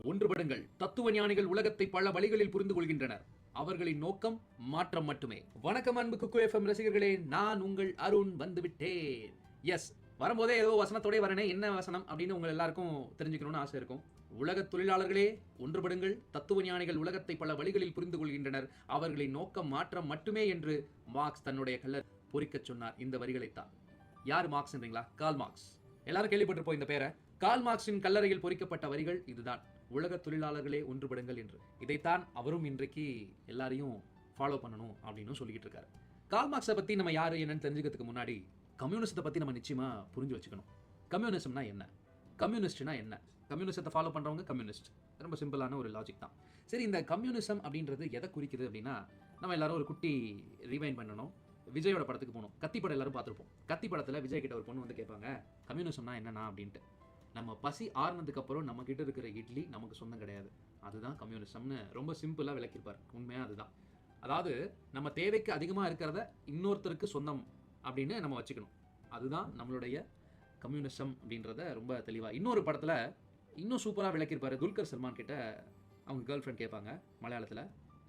ஒன்றுபடுங்கள். தத்துவ ஞானிகள் உலகத்தை பல வழிகளில் புரிந்து கொள்கின்றனர். அவர்களின் நோக்கம் மாற்றம் மட்டுமே. வணக்கம் அன்பு குக்கு எஃப்எம் ரசிகர்களே, நான் உங்கள் அருண் வந்துவிட்டேன். எஸ், வரும்போதே ஏதோ வசனத்தோடே வரனே, என்ன வசனம் அப்படின்னு உங்க எல்லாருக்கும் தெரிஞ்சுக்கணும்னு ஆசை இருக்கும். உலக தொழிலாளர்களே ஒன்றுபடுங்கள். தத்துவ ஞானிகள் உலகத்தை பல வழிகளில் புரிந்து கொள்கின்றனர். அவர்களின் நோக்கம் மாற்றம் மட்டுமே என்று மார்க்ஸ் தன்னுடைய கல்லர் பொறிக்கச் சொன்னார். இந்த வரிகளைத்தான். யார் மார்க்ஸ்ன்றீங்களா? Karl Marx. எல்லாரும் கேள்விப்பட்டிருப்போம் இந்த பேரை. கார்ல் மார்க்ஸின் கல்லறையில் பொறிக்கப்பட்ட வரிகள் இதுதான். உலக தொழிலாளர்களே ஒன்றுபடுங்கள் என்று. இதைத்தான் அவரும் இன்றைக்கு எல்லாரையும் ஃபாலோ பண்ணணும் அப்படின்னு சொல்லிக்கிட்டு இருக்காரு. கார்ல் மார்க்ஸை பத்தி நம்ம யாரு என்னன்னு தெரிஞ்சுக்கிறதுக்கு முன்னாடி கம்யூனிசத்தை பத்தி நம்ம நிச்சயமா புரிஞ்சு வச்சுக்கணும். கம்யூனிசம்னா என்ன? கம்யூனிஸ்ட்னா என்ன? கம்யூனிசத்தை ஃபாலோ பண்றவங்க கம்யூனிஸ்ட். ரொம்ப சிம்பிளான ஒரு லாஜிக் தான். சரி, இந்த கம்யூனிசம் அப்படின்றது எதை குறிக்குது அப்படின்னா, நம்ம எல்லாரும் ஒரு குட்டி ரிவைண்ட் பண்ணணும். விஜயோட படத்துக்கு போகணும். கத்தி படம் எல்லாரும் பார்த்துருப்போம். கத்தி படத்தில் விஜய் கிட்ட ஒரு பொண்ணு வந்து கேட்பாங்க, கம்யூனிசம்னா என்னன்னா அப்படின்ட்டு. நம்ம பசி ஆறுனதுக்கு அப்புறம் நம்ம கிட்ட இருக்கிற இட்லி நமக்கு சொந்தம் கிடையாது, அதுதான் கம்யூனிசம்னு ரொம்ப சிம்பிளாக விளக்கியிருப்பார். உண்மையாக அதுதான். அதாவது நம்ம தேவைக்கு அதிகமாக இருக்கிறத இன்னொருத்தருக்கு சொந்தம் அப்படின்னு நம்ம வச்சுக்கணும். அதுதான் நம்மளுடைய கம்யூனிசம் அப்படின்றத ரொம்ப தெளிவாக. இன்னொரு படத்தில் இன்னும் சூப்பராக விளக்கியிருப்பார். துல்கர் சல்மான் கிட்ட அவங்க கேர்ள் ஃப்ரெண்ட் கேட்பாங்க மலையாளத்தில்,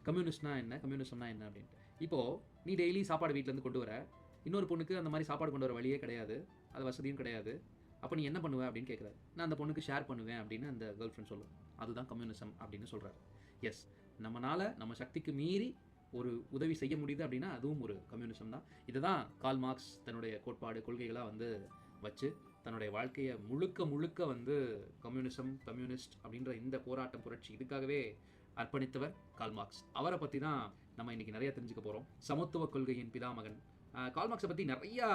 கம்யூனிஸ்ட்னா என்ன, கம்யூனிசம்னா என்ன அப்படின்ட்டு. இப்போது நீ டெய்லி சாப்பாடு வீட்டிலேருந்து கொண்டு வர, இன்னொரு பொண்ணுக்கு அந்த மாதிரி சாப்பாடு கொண்டு வர வழியே கிடையாது, அது வசதியும் கிடையாது. அப்போ நீ என்ன பண்ணுவேன் அப்படின்னு கேட்குறாரு. நான் அந்த பொண்ணுக்கு ஷேர் பண்ணுவேன் அப்படின்னு அந்த கேர்ள் ஃப்ரெண்ட் சொல்லுவோம். அதுதான் கம்யூனிசம் அப்படின்னு சொல்கிறாரு. எஸ், நம்மளால் நம்ம சக்திக்கு மீறி ஒரு உதவி செய்ய முடியுது அப்படின்னா அதுவும் ஒரு கம்யூனிசம் தான். இதை தான் கார்ல் மார்க்ஸ் தன்னுடைய கோட்பாடு கொள்கைகளாக வந்து வச்சு தன்னுடைய வாழ்க்கையை முழுக்க முழுக்க வந்து கம்யூனிசம், கம்யூனிஸ்ட் அப்படின்ற இந்த போராட்டம், புரட்சி இதுக்காகவே அர்ப்பணித்தவர் கார்ல் மார்க்ஸ். அவரை பற்றி தான் நம்ம இன்னைக்கு நிறைய தெரிஞ்சுக்க போகிறோம். சமத்துவ கொள்கையின் பிதாமகன் கார்ல் மார்க்ஸை பற்றி நிறையா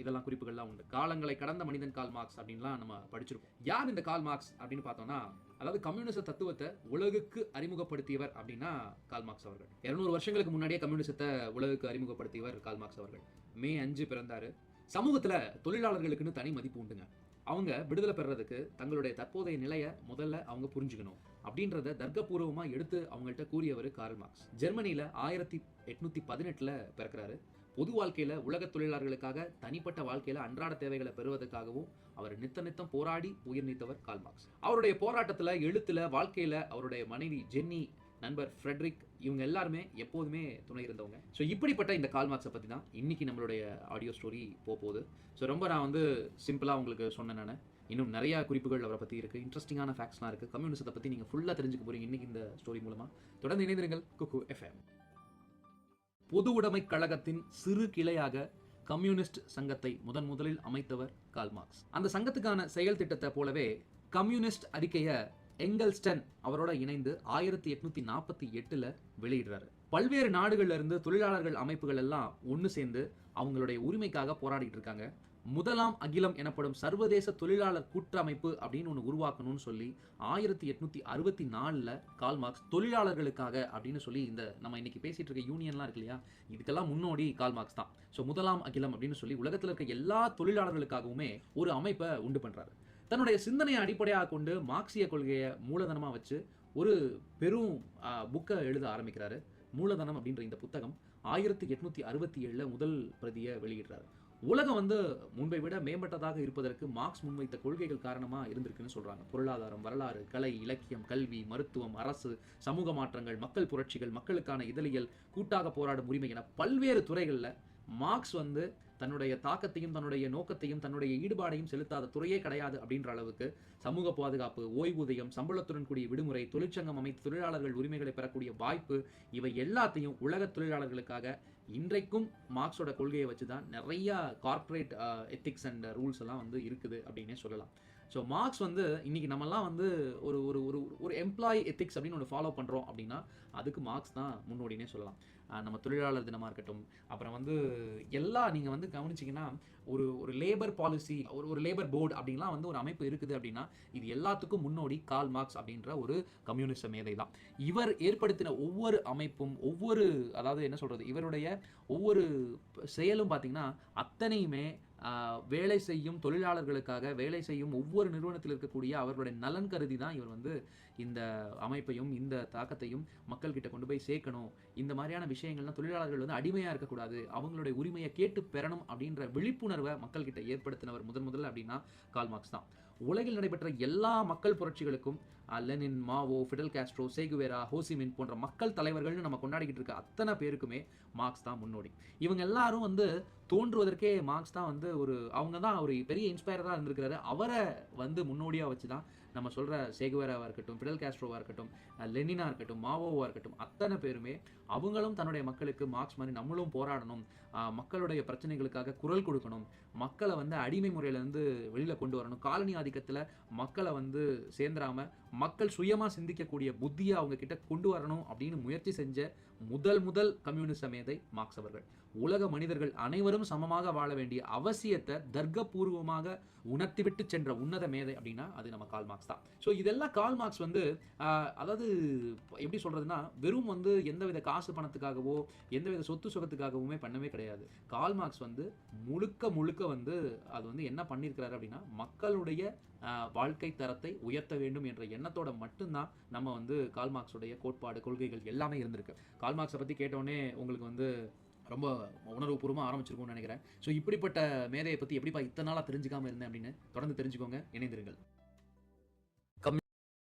இதெல்லாம் குறிப்புகள்லாம் உண்டு. காலங்களை கடந்த மனிதன் கார்ல் மார்க்ஸ் அப்படின்லாம் நம்ம படிச்சிருக்கோம். யார் இந்த கார்ல் மார்க்ஸ் அப்படின்னு பார்த்தோம்னா, அதாவது கம்யூனிச தத்துவத்தை உலகுக்கு அறிமுகப்படுத்தியவர் அப்படின்னா கார்ல் மார்க்ஸ் அவர்கள். 200 வருஷங்களுக்கு முன்னாடியே கம்யூனிசத்தை உலகுக்கு அறிமுகப்படுத்தியவர் கார்ல் மார்க்ஸ் அவர்கள். மே 5 பிறந்தாரு. சமூகத்தில் தொழிலாளர்களுக்குன்னு தனி மதிப்பு உண்டுங்க. அவங்க விடுதலை பெறறதுக்கு தங்களுடைய தற்போதைய நிலையை முதல்ல அவங்க புரிஞ்சுக்கணும் அப்படின்றத தர்க்கபூர்வமாக எடுத்து அவங்கள்ட்ட கூறியவர் கார்ல் மார்க்ஸ். ஜெர்மனியில் 1818 பிறக்கிறாரு. பொது வாழ்க்கையில் உலக தொழிலாளர்களுக்காக, தனிப்பட்ட வாழ்க்கையில் அன்றாட தேவைகளை பெறுவதற்காகவும் அவர் நித்தம் போராடி உயிர் நீத்தவர் கார்ல் மார்க்ஸ். அவருடைய போராட்டத்தில், எழுத்துல, வாழ்க்கையில் அவருடைய மனைவி ஜென்னி, நண்பர் ஃப்ரெட்ரிக், இவங்க எல்லாருமே எப்போதுமே துணை இருந்தவங்க. ஸோ இப்படிப்பட்ட இந்த கார்ல் மார்க்ஸை பற்றி தான் இன்னைக்கு நம்மளுடைய ஆடியோ ஸ்டோரி போகுது. ஸோ ரொம்ப நான் வந்து சிம்பிளாக உங்களுக்கு சொன்னேன். நான் இன்னும் நிறையா குறிப்புகள் அவரை பற்றி இருக்குது, இன்ட்ரெஸ்டிங்கான ஃபேக்ட்ஸ்லாம் இருக்குது. கம்யூனிசத்தை பற்றி நீங்கள் ஃபுல்லாக தெரிஞ்சுக்க போகிறீங்க இன்னைக்கு இந்த ஸ்டோரி மூலமாக. தொடர்ந்து இணைந்திருங்கள் குக்கு எஃப்எம். பொது உடைமை கழகத்தின் சிறு கிளையாக கம்யூனிஸ்ட் சங்கத்தை முதலில் அமைத்தவர் கார்ல் மார்க்ஸ். அந்த சங்கத்துக்கான செயல் திட்டத்தை போலவே கம்யூனிஸ்ட் அறிக்கையை எங்கல்ஸ்டன் அவரோட இணைந்து 1848 வெளியிடுறாரு. பல்வேறு நாடுகள்ல இருந்து தொழிலாளர்கள் அமைப்புகள் எல்லாம் ஒன்று சேர்ந்து அவங்களுடைய உரிமைக்காக போராடிட்டு இருக்காங்க. முதலாம் அகிலம் எனப்படும் சர்வதேச தொழிலாளர் கூட்டமைப்பு அப்படின்னு ஒன்று உருவாக்கணும்னு சொல்லி 1864 கார்ல் மார்க்ஸ் தொழிலாளர்களுக்காக அப்படின்னு சொல்லி இந்த நம்ம இன்னைக்கு பேசிட்டு இருக்க யூனியன்லாம் இருக்கு இல்லையா, இதுக்கெல்லாம் முன்னோடி கார்ல் மார்க்ஸ் தான். ஸோ முதலாம் அகிலம் அப்படின்னு சொல்லி உலகத்தில் இருக்க எல்லா தொழிலாளர்களுக்காகவுமே ஒரு அமைப்பை உண்டு பண்றாரு. தன்னுடைய சிந்தனையை அடிப்படையாக கொண்டு மார்க்சிய கொள்கையை மூலதனமாக வச்சு ஒரு பெரும் புக்கை எழுத ஆரம்பிக்கிறாரு. மூலதனம் அப்படின்ற இந்த புத்தகம் 1867 முதல் பிரதியை வெளியிடுறாரு. உலகம் வந்து முன்பை விட மேம்பட்டதாக இருப்பதற்கு மார்க்ஸ் முன்வைத்த கொள்கைகள் காரணமாக இருந்திருக்குன்னு சொல்றாங்க. பொருளாதாரம், வரலாறு, கலை, இலக்கியம், கல்வி, மருத்துவம், அரசு, சமூக மாற்றங்கள், மக்கள் புரட்சிகள், மக்களுக்கான இதழியல், கூட்டாக போராடும் உரிமை என பல்வேறு துறைகளில் மார்க்ஸ் வந்து தன்னுடைய தாக்கத்தையும் தன்னுடைய நோக்கத்தையும் தன்னுடைய ஈடுபாடையும் செலுத்தாத துறையே கிடையாது அப்படின்ற அளவுக்கு சமூக பாதுகாப்பு, ஓய்வூதியம், சம்பளத்துடன் கூடிய விடுமுறை, தொழிற்சங்கம் அமைத்து தொழிலாளர்கள் உரிமைகளை பெறக்கூடிய வாய்ப்பு, இவை எல்லாத்தையும் உலக தொழிலாளர்களுக்காக இன்றைக்கும் மார்க்ஸோட கொள்கையை வச்சு தான் நிறைய கார்ப்பரேட் எத்திக்ஸ் அண்ட் ரூல்ஸ் எல்லாம் வந்து இருக்குது அப்படின்னே சொல்லலாம். ஸோ மார்க்ஸ் வந்து இன்னைக்கு நம்மலாம் வந்து ஒரு ஒரு ஒரு ஒரு எம்ப்ளாயி எத்திக்ஸ் அப்படின்னு ஒன்று ஃபாலோ பண்ணுறோம் அப்படின்னா அதுக்கு மார்க்ஸ் தான் முன்னோடினே சொல்லலாம். நம்ம தொழிலாளர் தினமாக இருக்கட்டும், அப்புறம் வந்து நீங்கள் வந்து கவனிச்சிங்கன்னா ஒரு லேபர் பாலிசி, ஒரு லேபர் போர்டு அப்படின்லாம் வந்து ஒரு அமைப்பு இருக்குது அப்படின்னா இது எல்லாத்துக்கும் முன்னோடி கார்ல் மார்க்ஸ் அப்படின்ற ஒரு கம்யூனிஸ்ட் மேதை தான். இவர் ஏற்படுத்தின ஒவ்வொரு அமைப்பும், அதாவது என்ன சொல்கிறது, இவருடைய ஒவ்வொரு செயலும் பார்த்தீங்கன்னா அத்தனையுமே வேலை செய்யும் தொழிலாளர்களுக்காக, வேலை செய்யும் ஒவ்வொரு நிறுவனத்தில் இருக்கக்கூடிய அவர்களுடைய நலன் கருதி தான் இவர் வந்து இந்த அமைப்பையும் இந்த தாக்கத்தையும் மக்கள்கிட்ட கொண்டு போய் சேர்க்கணும். இந்த மாதிரியான விஷயங்கள்லாம் தொழிலாளர்கள் வந்து அடிமையாக இருக்கக்கூடாது, அவங்களுடைய உரிமையை கேட்டு பெறணும் அப்படின்ற விழிப்புணர்வை மக்கள்கிட்ட ஏற்படுத்தினவர் முதல்ல அப்படின்னா கார்ல் மார்க்ஸ் தான். உலகில் நடைபெற்ற எல்லா மக்கள் புரட்சிகளுக்கும் லெனின், மாவோ, ஃபிடல் காஸ்ட்ரோ, சேகுவேரா, ஹோசிமின் போன்ற மக்கள் தலைவர்கள்னு நம்ம கொண்டாடிக்கிட்டு இருக்க அத்தனை பேருக்குமே மார்க்ஸ் தான் முன்னோடி. இவங்க எல்லாரும் வந்து தோன்றுவதற்கே மார்க்ஸ் தான் வந்து அவங்க தான் ஒரு பெரிய இன்ஸ்பயராக இருந்திருக்கிறாரு. அவரை வந்து முன்னோடியாக வச்சு தான் நம்ம சொல்கிற சேகுவேராவாக இருக்கட்டும், ஃபிடல் காஸ்ட்ரோவாக இருக்கட்டும், லெனினாக இருக்கட்டும், மாவோவாக இருக்கட்டும், அத்தனை பேருமே அவங்களும் தன்னுடைய மக்களுக்கு மார்க்ஸ் மாதிரி நம்மளும் போராடணும், மக்களுடைய பிரச்சனைகளுக்காக குரல் கொடுக்கணும், மக்களை வந்து அடிமை முறையிலேருந்து வெளியில் கொண்டு வரணும், காலனி ஆதிக்கத்தில் மக்களை வந்து சேர்ந்துடாமல் மக்கள் சுயமாக சிந்திக்கக்கூடிய புத்தியை அவங்க கிட்ட கொண்டு வரணும் அப்படின்னு முயற்சி செஞ்ச முதல் கம்யூனிச மேதை மார்க்ஸ் அவர்கள். உலக மனிதர்கள் அனைவரும் சமமாக வாழ வேண்டிய அவசியத்தை தர்க்கபூர்வமாக உணர்த்திவிட்டு சென்ற உன்னத மேதை அப்படின்னா அது நம்ம கார்ல் மார்க்ஸ் தான். ஸோ இதெல்லாம் கார்ல் மார்க்ஸ் வந்து அதாவது எப்படி சொல்றதுன்னா, வெறும் வந்து எந்தவித காசு பணத்துக்காகவோ எந்தவித சொத்து சுகத்துக்காகவுமே பண்ணவே கிடையாது. கார்ல் மார்க்ஸ் வந்து முழுக்க வந்து அது வந்து என்ன பண்ணியிருக்கிறாரு அப்படின்னா, மக்களுடைய வாழ்க்கை தரத்தை உயர்த்த வேண்டும் என்ற எண்ணத்தோட மட்டும்தான் நம்ம வந்து கார்ல் மார்க்ஸுடைய கோட்பாடு, கொள்கைகள் எல்லாமே இருந்திருக்கு. கார்ல் மார்க்ஸை பற்றி கேட்டோடனே உங்களுக்கு வந்து ரொம்ப உணர்வுபூர்வமாக ஆரம்பிச்சிருக்கும்னு நினைக்கிறேன். ஸோ இப்படிப்பட்ட மேதையை பற்றி எப்படிப்பா இத்தனை நாளாக தெரிஞ்சுக்காமல் இருந்தேன் அப்படின்னு தொடர்ந்து தெரிஞ்சுக்கோங்க, இணைந்திருங்கள்.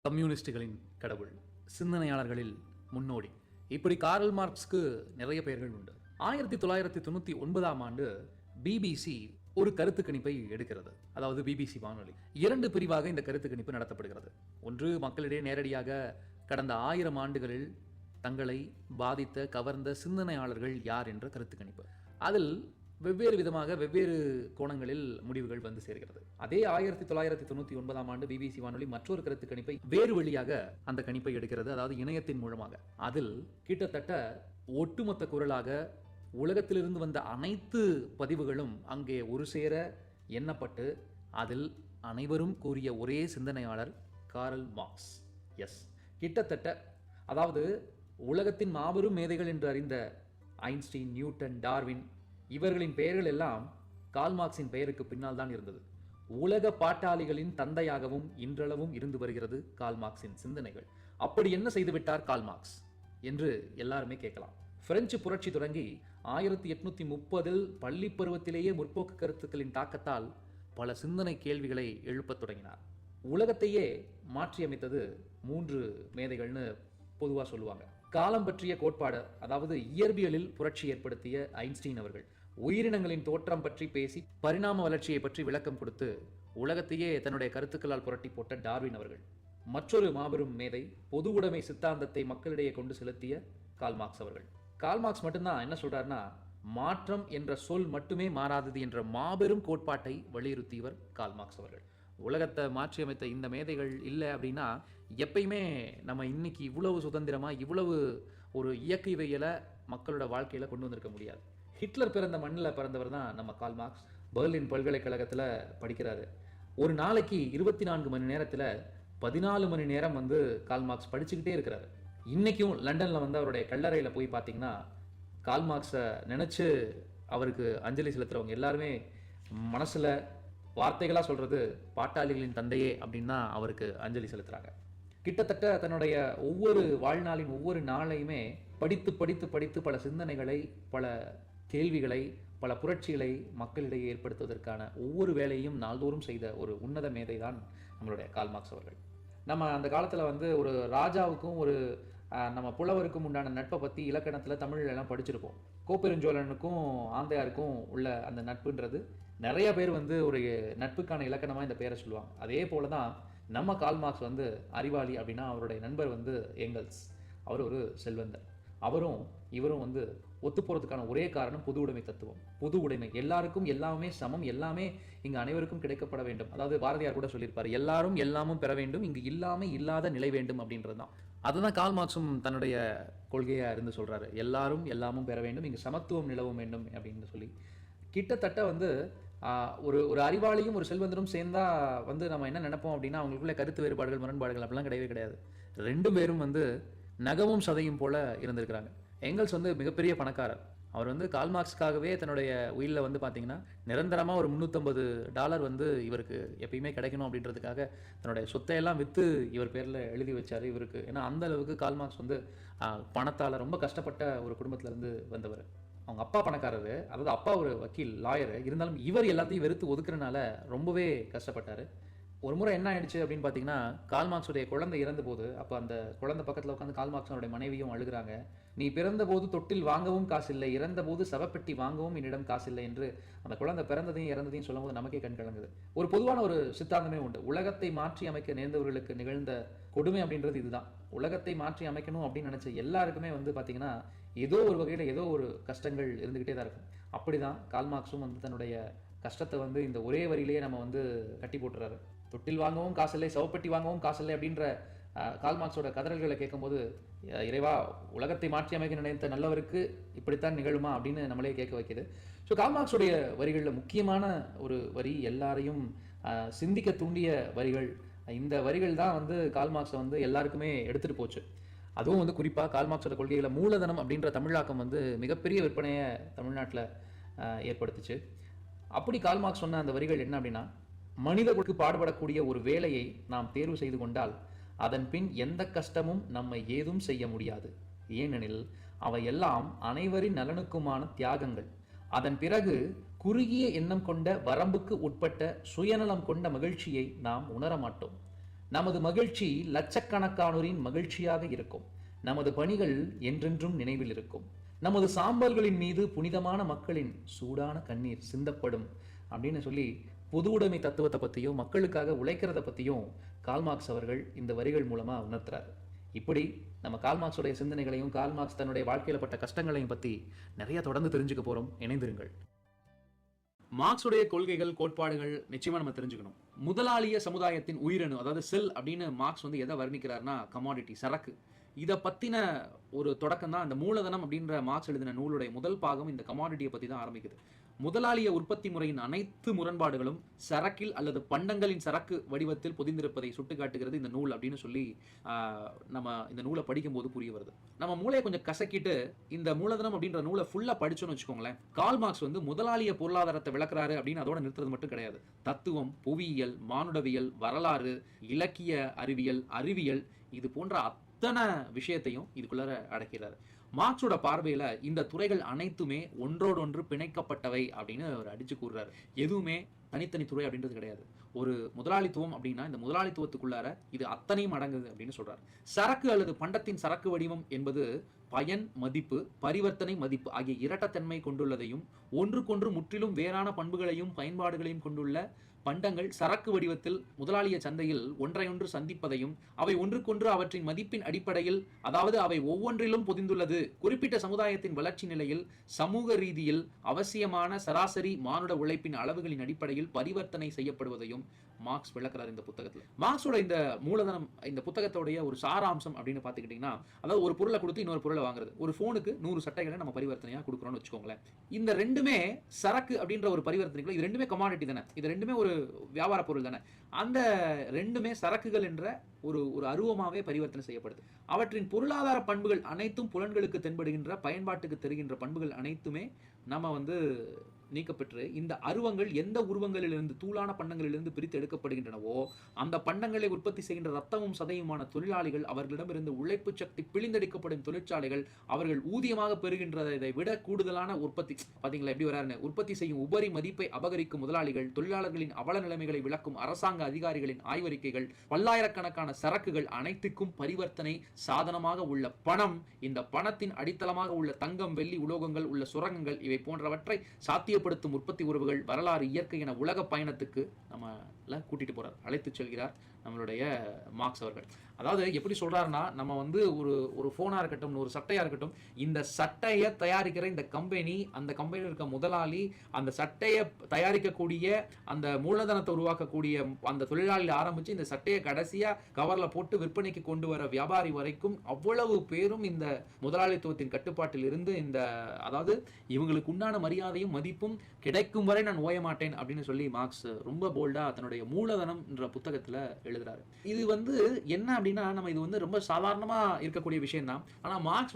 கம்யூனிஸ்டுகளின் கடவுள், சிந்தனையாளர்களில் முன்னோடி, இப்படி கார்ல் மார்க்ஸ்க்கு நிறைய பெயர்கள் உண்டு. 1999ஆம் ஆண்டு பிபிசி ஒரு கருத்து கணிப்பை எடுக்கிறது. அதாவது பிபிசி வானொலி 2 பிரிவாக இந்த கருத்து கணிப்பு நடத்தப்படுகிறது. ஒன்று, மக்களிடையே நேரடியாக கடந்த 1000 ஆண்டுகளில் தங்களை பாதித்த கவர்ந்த சிந்தனையாளர்கள் யார் என்ற கருத்து கணிப்பு. அதில் வெவ்வேறு விதமாக வெவ்வேறு கோணங்களில் முடிவுகள் வந்து சேர்கிறது. அதே 1999ஆம் ஆண்டு பிபிசி வானொலி மற்றொரு கருத்து கணிப்பை வேறு வழியாக அந்த கணிப்பை எடுக்கிறது, அதாவது இணையத்தின் மூலமாக. அதில் கிட்டத்தட்ட ஒட்டுமொத்த குரலாக உலகத்திலிருந்து வந்த அனைத்து பதிவுகளும் அங்கே ஒரு சேர எண்ணப்பட்டு அதில் அனைவரும் கூறிய ஒரே சிந்தனையாளர் கார்ல் மார்க்ஸ். எஸ், கிட்டத்தட்ட அதாவது உலகத்தின் மாபெரும் மேதைகள் என்று அறிந்த ஐன்ஸ்டீன், நியூட்டன், டார்வின் இவர்களின் பெயர்கள் எல்லாம் கார்ல் மார்க்ஸின் பெயருக்கு பின்னால் தான் இருந்தது. உலக பாட்டாளிகளின் தந்தையாகவும் இன்றளவும் இருந்து வருகிறது கார்ல் மார்க்ஸின் சிந்தனைகள். அப்படி என்ன செய்துவிட்டார் கார்ல் மார்க்ஸ் என்று எல்லாருமே கேட்கலாம். பிரெஞ்சு புரட்சி தொடங்கி 1830 பள்ளி பருவத்திலேயே முற்போக்கு கருத்துக்களின் தாக்கத்தால் பல சிந்தனை கேள்விகளை எழுப்பத் தொடங்கினார். உலகத்தையே மாற்றியமைத்தது 3 மேதைகள்னு பொதுவாக சொல்லுவாங்க. காலம் பற்றிய கோட்பாடு, அதாவது இயற்பியலில் புரட்சி ஏற்படுத்திய ஐன்ஸ்டீன் அவர்கள், உயிரினங்களின் தோற்றம் பற்றி பேசி பரிணாம வளர்ச்சியை பற்றி விளக்கம் கொடுத்து உலகத்தையே தன்னுடைய கருத்துக்களால் புரட்டி போட்ட டார்வின் அவர்கள், மற்றொரு மாபெரும் மேதை பொது உடைமை சித்தாந்தத்தை மக்களிடையே கொண்டு செலுத்திய கார்ல் மார்க்ஸ் அவர்கள். கார்ல் மார்க்ஸ் மட்டும்தான் என்ன சொல்றாருன்னா, மாற்றம் என்ற சொல் மட்டுமே மாறாதது என்ற மாபெரும் கோட்பாட்டை வலியுறுத்தியவர் கார்ல் மார்க்ஸ் அவர்கள். உலகத்தை மாற்றியமைத்த இந்த மேதைகள் இல்லை அப்படின்னா எப்பயுமே நம்ம இன்னைக்கு இவ்வளவு சுதந்திரமாக இவ்வளவு ஒரு இயக்கவியலை மக்களோட வாழ்க்கையில் கொண்டு வந்திருக்க முடியாது. ஹிட்லர் பிறந்த மண்ணில் பிறந்தவர் தான் நம்ம கார்ல் மார்க்ஸ். பெர்லின் பல்கலைக்கழகத்தில் படிக்கிறாரு. ஒரு நாளைக்கு 24 மணி நேரத்தில் 14 மணி நேரம் வந்து கார்ல் மார்க்ஸ் படிச்சுக்கிட்டே இருக்கிறாரு. இன்றைக்கும் லண்டனில் வந்து அவருடைய கல்லறையில் போய் பார்த்தீங்கன்னா கார்ல் மார்க்ஸை நினச்சி அவருக்கு அஞ்சலி செலுத்துகிறவங்க எல்லாருமே மனசில் வார்த்தைகளாக சொல்கிறது பாட்டாளிகளின் தந்தையே அப்படின்னு தான் அவருக்கு அஞ்சலி செலுத்துகிறாங்க. கிட்டத்தட்ட தன்னுடைய ஒவ்வொரு வாழ்நாளின் ஒவ்வொரு நாளையுமே படித்து படித்து படித்து பல சிந்தனைகளை, பல கேள்விகளை, பல புரட்சிகளை மக்களிடையே ஏற்படுத்துவதற்கான ஒவ்வொரு வேலையும் நாள்தோறும் செய்த ஒரு உன்னத மேதை தான் நம்மளுடைய கார்ல் மார்க்ஸ் அவர்கள். நம்ம அந்த காலத்தில் வந்து ஒரு ராஜாவுக்கும் ஒரு நம்ம புலவருக்கும் உண்டான நட்பை பற்றி இலக்கணத்தில் தமிழ்லாம் படிச்சிருப்போம். கோப்பெருஞ்சோழனுக்கும் ஆந்தையாருக்கும் உள்ள அந்த நட்புன்றது நிறைய பேர் வந்து ஒரு நட்புக்கான இலக்கணமாக இந்த பேரை சொல்லுவாங்க. அதே போல தான் நம்ம கார்ல் மார்க்ஸ் வந்து அறிவாளி அப்படின்னா அவருடைய நண்பர் வந்து எங்கல்ஸ். அவர் ஒரு செல்வந்தர். அவரும் இவரும் வந்து ஒத்து போகிறதுக்கான ஒரே காரணம் பொது உடைமை தத்துவம். பொது உடைமை, எல்லாருக்கும் எல்லாமே சமம், எல்லாமே இங்கு அனைவருக்கும் கிடைக்கப்பட வேண்டும். அதாவது பாரதியார் கூட சொல்லியிருப்பார், எல்லாரும் எல்லாமும் பெற வேண்டும், இங்கு இல்லாத நிலை வேண்டும் அப்படின்றது தான். அதுதான் கார்ல் மார்க்ஸும் தன்னுடைய கொள்கையாக இருந்து சொல்கிறாரு, எல்லாரும் எல்லாமும் பெற வேண்டும், இங்கு சமத்துவம் நிலவும் வேண்டும் அப்படின்னு சொல்லி. கிட்டத்தட்ட வந்து ஒரு அறிவாளியும் ஒரு செல்வந்தரும் சேர்ந்தா வந்து நம்ம என்ன நினைப்போம் அப்படின்னா அவங்களுக்குள்ள கருத்து வேறுபாடுகள், முரண்பாடுகள் அப்படிலாம் கிடையவே கிடையாது. 2 பேரும் வந்து நகமும் சதையும் போல இருந்திருக்கிறாங்க. எங்கல்ஸ் வந்து மிகப்பெரிய பணக்காரர். அவர் வந்து கால் மார்க்ஸ்க்காகவே தன்னுடைய உயிலில் வந்து பார்த்தீங்கன்னா நிரந்தரமாக ஒரு $350 வந்து இவருக்கு எப்பயுமே கிடைக்கணும் அப்படின்றதுக்காக தன்னுடைய சொத்தையெல்லாம் விற்று இவர் பேரில் எழுதி வச்சார் இவருக்கு. ஏன்னா அந்த அளவுக்கு கால் மார்க்ஸ் வந்து பணத்தால் ரொம்ப கஷ்டப்பட்ட ஒரு குடும்பத்திலேருந்து வந்தவர். அவங்க அப்பா பணக்காரரு, அதாவது அப்பா ஒரு வக்கீல் லாயரு, இருந்தாலும் இவர் எல்லாத்தையும் வெறுத்து ஒதுக்குறனால ரொம்பவே கஷ்டப்பட்டார். ஒரு முறை என்ன ஆயிடுச்சு அப்படின்னு பார்த்தீங்கன்னா, கால் மார்க்ஸுடைய குழந்தை இறந்த போது, அப்போ அந்த குழந்தை பக்கத்தில் உட்காந்து கால் மார்க்ஸனுடைய மனைவியும் அழுகிறாங்க. நீ பிறந்தபோது தொட்டில் வாங்கவும் காசில்லை, இறந்தபோது சவப்பெட்டி வாங்கவும் என்னிடம் காசில்லை என்று அந்த குழந்தை பிறந்ததையும் இறந்ததையும் சொல்லும்போது நமக்கே கண் கலங்குது. ஒரு பொதுவான ஒரு சித்தாந்தமே உண்டு. உலகத்தை மாற்றி அமைக்க நேர்ந்தவர்களுக்கு நிகழ்ந்த கொடுமை அப்படின்றது இதுதான். உலகத்தை மாற்றி அமைக்கணும் அப்படின்னு நினைச்ச எல்லாருக்குமே வந்து பார்த்தீங்கன்னா, ஏதோ ஒரு வகையில் ஏதோ ஒரு கஷ்டங்கள் இருந்துக்கிட்டே தான் இருக்கும். அப்படிதான் கால் மார்க்ஸும் வந்து தன்னுடைய கஷ்டத்தை வந்து இந்த ஒரே வரியிலேயே நம்ம வந்து கட்டி போட்டுறாரு. தொட்டில் வாங்கவும் காசில்லை, சவப்பெட்டி வாங்கவும் காசில்லை அப்படின்ற கால் மார்க்ஸோட கதறல்களை கேட்கும்போது, இறைவா, உலகத்தை மாற்றி அமைக்க நினைத்த நல்லவருக்கு இப்படித்தான் நிகழுமா அப்படின்னு நம்மளே கேட்க வைக்குது. ஸோ கால் மார்க்ஸுடைய வரிகளில் முக்கியமான ஒரு வரி, எல்லாரையும் சிந்திக்க தூண்டிய வரிகள். இந்த வரிகள் தான் வந்து கால் மார்க்ஸை வந்து எல்லாருக்குமே எடுத்துகிட்டு போச்சு. அதுவும் வந்து குறிப்பாக கால் மார்க்ஸோட கொள்கைகளை மூலதனம் அப்படின்ற தமிழாக்கம் வந்து மிகப்பெரிய விற்பனையை தமிழ்நாட்டில் ஏற்படுத்துச்சு. அப்படி கால் மார்க்ஸ் சொன்ன அந்த வரிகள் என்ன அப்படின்னா, மனிதர்களுக்கு பாடுபடக்கூடிய ஒரு வேலையை நாம் தேர்வு செய்து கொண்டால் அதன் பின் எந்த கஷ்டமும் நம்மை ஏதும் செய்ய முடியாது. ஏனெனில் அவை எல்லாம் அனைவரின் நலனுக்குமான தியாகங்கள். அதன் பிறகு குறுகிய எண்ணம் கொண்ட வரம்புக்கு உட்பட்ட சுயநலம் கொண்ட மகிழ்ச்சியை நாம் உணர மாட்டோம். நமது மகிழ்ச்சி லட்சக்கணக்கானோரின் மகிழ்ச்சியாக இருக்கும். நமது பணிகள் என்றென்றும் நினைவில் இருக்கும். நமது சாம்பல்களின் மீது புனிதமான மக்களின் சூடான கண்ணீர் சிந்தப்படும் அப்படின்னு சொல்லி பொது உடைமை தத்துவத்தை பற்றியும் மக்களுக்காக உழைக்கிறத பற்றியும் கால் மார்க்ஸ் அவர்கள் இந்த வரிகள் மூலமாக உணர்த்துறாரு. இப்படி நம்ம கால் மார்க்ஸுடைய சிந்தனைகளையும் கால் மார்க்ஸ் தன்னுடைய வாழ்க்கையில் பட்ட கஷ்டங்களையும் பற்றி நிறைய தொடர்ந்து தெரிஞ்சுக்க போகிறோம். இணைந்திருங்கள். மார்க்ஸுடைய கொள்கைகள், கோட்பாடுகள் நிச்சயமா நம்ம தெரிஞ்சுக்கணும். முதலாளிய சமுதாயத்தின் உயிரணு, அதாவது செல் அப்படின்னு மார்க்ஸ் வந்து எதை வர்ணிக்கிறார்னா கமாடிட்டி, சரக்கு. இதை பற்றின ஒரு தொடக்கம் தான் அந்த மூலதனம் அப்படின்ற மார்க்ஸ் எழுதின நூலுடைய முதல் பாகம் இந்த கமாடிட்டியை பற்றி தான் ஆரம்பிக்குது. முதலாளிய உற்பத்தி முறையின் அனைத்து முரண்பாடுகளும் சரக்கில் அல்லது பண்டங்களின் சரக்கு வடிவத்தில் பொதிந்திருப்பதை சுட்டுக்காட்டுகிறது இந்த நூல் அப்படின்னு சொல்லி நம்ம இந்த நூலை படிக்கும்போது புரிய வருது. நம்ம மூளையை கொஞ்சம் கசக்கிட்டு இந்த மூலதனம் அப்படின்ற நூலை ஃபுல்லாக படிச்சோன்னு வச்சுக்கோங்களேன், கால் மார்க்ஸ் வந்து முதலாளிய பொருளாதாரத்தை விளக்குறாரு அப்படின்னு அதோட நிறுத்துறது மட்டும் கிடையாது. தத்துவம், புவியியல், மானுடவியல், வரலாறு, இலக்கிய அறிவியல் இது போன்ற அத்தனை விஷயத்தையும் இதுக்குள்ளார அடக்கிறாரு. மார்க்ஸோட பார்வையில இந்த துறைகள் அனைத்துமே ஒன்றோடொன்று பிணைக்கப்பட்டவை அப்படின்னு அவர் அடிச்சு கூறுறாரு. எதுவுமே தனித்தனி துறை அப்படின்றது கிடையாது. ஒரு முதலாளித்துவம் அப்படின்னா இந்த முதலாளித்துவத்துக்குள்ளார இது அத்தனையும் அடங்குது அப்படின்னு சொல்றாரு. சரக்கு அல்லது பண்டத்தின் சரக்கு வடிவம் என்பது பயன் மதிப்பு, பரிவர்த்தனை மதிப்பு ஆகிய இரட்டத்தன்மை கொண்டுள்ளதையும் ஒன்றுக்கொன்று முற்றிலும் வேறான பண்புகளையும் பயன்பாடுகளையும் கொண்டுள்ள பண்டங்கள் சரக்கு வடிவத்தில் முதலாளிய சந்தையில் ஒன்றையொன்று சந்திப்பதையும் அவை ஒன்றுக்கொன்று அவற்றின் மதிப்பின் அடிப்படையில், அதாவது அவை ஒவ்வொன்றிலும் பொதிந்துள்ளது, குறிப்பிட்ட சமுதாயத்தின் வளர்ச்சி நிலையில் சமூக ரீதியில் அவசியமான சராசரி மானுட உழைப்பின் அளவுகளின் அடிப்படையில் பரிவர்த்தனை செய்யப்படுவதையும் மார்க்ஸ் விளக்குறார் இந்த புத்தகத்தில். மார்க்ஸோட இந்த மூலதனம் இந்த புத்தகத்தோடைய ஒரு சாராம்சம் அப்படின்னு பார்த்துக்கிட்டிங்கன்னா, அதாவது ஒரு பொருளை கொடுத்து இன்னொரு பொருளை வாங்குறது. ஒரு ஃபோனுக்கு 100 சட்டைகளை நம்ம பரிவர்த்தனையாக கொடுக்குறோம்னு வச்சுக்கோங்களேன். இந்த ரெண்டுமே சரக்கு அப்படின்ற ஒரு பரிவர்த்தனைகள், இது ரெண்டுமே கமாடிட்டி தானே, இது ரெண்டுமே ஒரு வியாபார பொருள் தானே. அந்த ரெண்டுமே சரக்குகள் என்ற ஒரு அருவமாவே பரிவர்த்தனை செய்யப்படுது. அவற்றின் பொருளாதார பண்புகள் அனைத்தும் புலன்களுக்கு தென்படுகின்ற, பயன்பாட்டுக்கு தெரிகின்ற பண்புகள் அனைத்துமே நம்ம வந்து நீக்கப்பெற்று இந்த அருவங்கள் எந்த உருவங்களிலிருந்து, தூளான பண்டங்களிலிருந்து பிரித்து எடுக்கப்படுகின்றனவோ அந்த பண்டங்களை உற்பத்தி செய்கின்ற ரத்தமும் சதையுமான தொழிலாளிகள், அவர்களிடமிருந்து உழைப்பு சக்தி பிழிந்தெடுக்கப்படும் தொழிற்சாலைகள், அவர்கள் ஊதியமாக பெறுகின்றதை விட கூடுதலான உற்பத்தி, பாத்தீங்களா எப்படி வராருன்னு, உற்பத்தி செய்யும் உபரி மதிப்பை அபகரிக்கும் முதலாளிகள், தொழிலாளர்களின் அவல நிலைமைகளை விளக்கும் அரசாங்க அதிகாரிகளின் ஆய்வறிக்கைகள், பல்லாயிரக்கணக்கான சரக்குகள் அனைத்துக்கும் பரிவர்த்தனை சாதனமாக உள்ள பணம், இந்த பணத்தின் அடித்தளமாக உள்ள தங்கம், வெள்ளி, உலோகங்கள் உள்ள சுரங்கங்கள், இவை போன்றவற்றை சாத்தியப்படுத்தும் உற்பத்தி உறவுகள், வரலாறு, இயற்கை என உலக பயணத்துக்கு நம்ம கூட்டிட்டு போறார், அழைத்து செல்கிறார் நம்மளுடைய மார்க்ஸ் அவர்கள். அதாவது எப்படி சொல்றாருன்னா, நம்ம வந்து ஒரு போனா இருக்கட்டும், ஒரு சட்டையா இருக்கட்டும், இந்த சட்டையை தயாரிக்கிற இந்த கம்பெனி, அந்த கம்பெனியில் இருக்க முதலாளி, அந்த சட்டையை தயாரிக்கக்கூடிய அந்த மூலதனத்தை உருவாக்கக்கூடிய அந்த தொழிலாளியில் ஆரம்பிச்சு இந்த சட்டையை கடைசியா கவர்ல போட்டு விற்பனைக்கு கொண்டு வர வியாபாரி வரைக்கும் அவ்வளவு பேரும் இந்த முதலாளித்துவத்தின் கட்டுப்பாட்டில் இருந்து இந்த, அதாவது இவங்களுக்கு உண்டான மரியாதையும் மதிப்பும் கிடைக்கும் வரை நான் ஓய மாட்டேன் அப்படின்னு சொல்லி மார்க்ஸ் ரொம்ப போல்டா தன்னுடைய மூலதனம் என்ற புத்தகத்துல எழுதுறாரு. இது என்ன அப்படின்னா, நம்ம இது ரொம்ப சாதாரணமா இருக்கக்கூடிய விஷயம் தான். ஆனா மார்க்ஸ்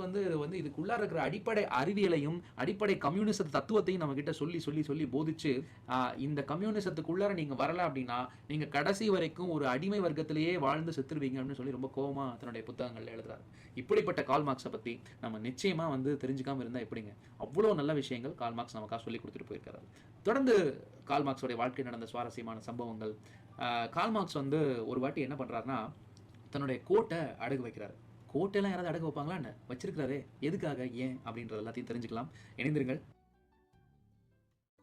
இதுக்குள்ள இருக்கிற அடிப்படை அறிவியலையும், அடிப்படை கம்யூனிச தத்துவத்தையும் நம்ம கிட்ட சொல்லி, சொல்லி, சொல்லி போதிச்சு, இந்த கம்யூனிசத்துக்குள்ளார நீங்க வரல அப்படின்னா, நீங்க கடைசி வரைக்கும் ஒரு அடிமை வர்க்கத்திலேயே வாழ்ந்து செத்துருவீங்க அப்படின்னு சொல்லி ரொம்ப கோவமா தன்னுடைய புத்தகங்கள்ல எழுதுறாரு. இப்படிப்பட்ட கார்ல் மார்க்ஸை பத்தி நம்ம நிச்சயமா தெரிஞ்சுக்காம இருந்தா எப்படிங்க? அவ்வளோ நல்ல விஷயங்கள் கார்ல் மார்க்ஸ் நமக்காக சொல்லி கொடுத்துட்டு போயிருக்காரு. தொடர்ந்து கார்ல் மார்க்ஸோடைய வாழ்க்கை நடந்த சுவாரஸ்யமான சம்பவங்கள். கார்ல் மார்க்ஸ் ஒரு வாட்டி என்ன பண்றாருன்னா, தன்னுடைய கோட்டை அடகு வைக்கிறாரு. கோட்டெல்லாம் யாராவது அடகு வைப்பாங்களா என்ன? வச்சிருக்கிறாரே, எதுக்காக, ஏன் அப்படின்றது எல்லாத்தையும் தெரிஞ்சுக்கலாம். இணைந்திருங்கள்.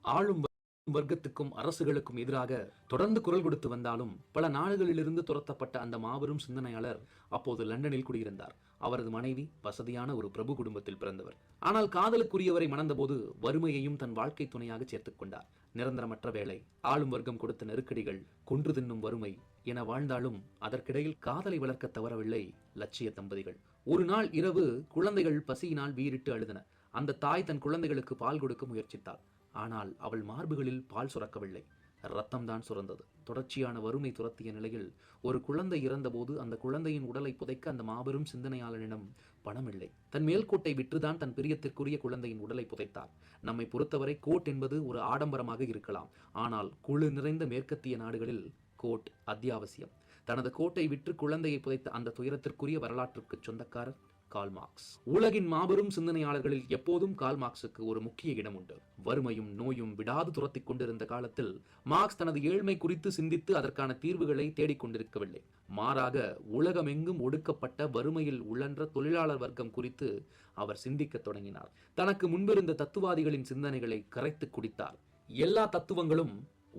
ஆளும் வர்க்கத்துக்கும் அரசுகளுக்கும் எதிராக தொடர்ந்து குரல் கொடுத்து வந்தாலும் பல நாடுகளிலிருந்து துரத்தப்பட்ட அந்த மாபெரும் சிந்தனையாளர் அப்போது லண்டனில் குடியிருந்தார். அவரது மனைவி வசதியான ஒரு பிரபு குடும்பத்தில் பிறந்தவர். ஆனால் காதலுக்குரியவரை மணந்தபோது வறுமையையும் தன் வாழ்க்கை துணையாக சேர்த்துக் கொண்டார். நிரந்தரமற்ற வேலை, ஆளும் வர்க்கம் கொடுத்த நெருக்கடிகள், கொன்று தின்னும் வறுமை என வாழ்ந்தாலும் அதற்கிடையில் காதலை வளர்க்க தவறவில்லை லட்சிய தம்பதிகள். ஒரு நாள் இரவு குழந்தைகள் பசியினால் வீறிட்டு அழுதன. அந்த தாய் தன் குழந்தைகளுக்கு பால் கொடுக்க முயற்சித்தாள். ஆனால் அவள் மார்புகளில் பால் சுரக்கவில்லை, இரத்தம்தான் சுரந்தது. தொடர்ச்சியான வறுமை துரத்திய நிலையில் ஒரு குழந்தை இறந்தபோது அந்த குழந்தையின் உடலை புதைக்க அந்த மாபெரும் சிந்தனையாளனிடம் பணம் இல்லை. தன் மேல்கோட்டை விற்றுதான் தன் பிரியத்திற்குரிய குழந்தையின் உடலை புதைத்தார். நம்மை பொறுத்தவரை கோட் என்பது ஒரு ஆடம்பரமாக இருக்கலாம், ஆனால் குழு நிறைந்த மேற்கத்திய நாடுகளில் கோட் அத்தியாவசியம். தனது கோட்டை விற்று குழந்தையை புதைத்த அந்த துயரத்திற்குரிய வரலாற்றுக்கு சொந்தக்காரர் கார்ல் மார்க்ஸ். உலகின் மாபெரும் சிந்தனையாளர்களில் எப்போதும் கார்ல் மார்க்ஸுக்கு ஒரு முக்கிய இடம் உண்டு. வறுமையும் நோயும் விடாது துரத்திக் கொண்டிருந்த காலத்தில் மார்க்ஸ் தனது ஏழ்மை குறித்து சிந்தித்து அதற்கான தீர்வுகளை தேடிக்கொண்டிருக்கவில்லை. மாறாக உலகமெங்கும் ஒடுக்கப்பட்ட வறுமையில் உழன்ற தொழிலாளர் வர்க்கம் குறித்து அவர் சிந்திக்க தொடங்கினார். தனக்கு முன்பிருந்த தத்துவாதிகளின் சிந்தனைகளை கரைத்து குடித்தார். எல்லா தத்துவங்களும்